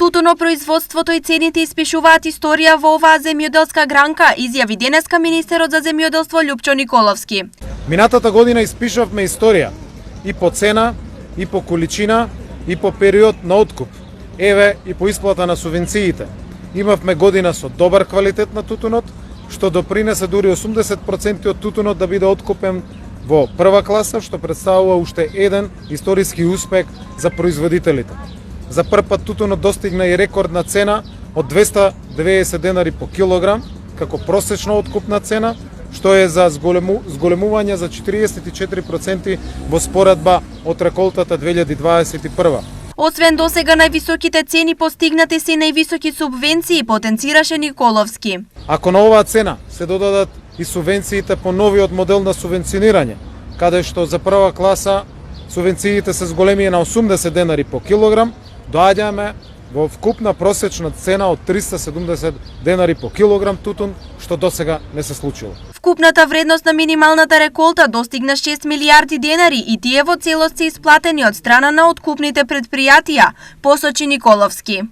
Тутунопроизводството и цените испишуваат историја во оваа земјоделска гранка, изјави денеска министерот за земјоделство Љупчо Николовски. Минатата година испишавме историја и по цена, и по количина, и по период на откуп. Еве и по исплата на субвенциите. Имавме година со добар квалитет на тутунот, што допринесе дури 80% од тутунот да биде откупен во прва класа, што представува уште еден историски успех за производителите. За прв пат тутунот достигна и рекордна цена од 290 денари по килограм, како просечна откупна цена, што е за зголемување за 44% во споредба од реколтата 2021. Освен досега највисоките цени, постигнати се највисоки субвенции, потенцираше Николовски. Ако на оваа цена се додадат и субвенциите по новиот модел на субвенционирање, каде што за прва класа субвенциите се зголемија на 80 денари по килограм, доаѓаме во вкупна просечна цена од 370 денари по килограм тутун, што досега не се случило. Вкупната вредност на минималната реколта достигна 6 милиарди денари и тие во целост се исплатени од страна на откупните предпријатија, посочи Николовски.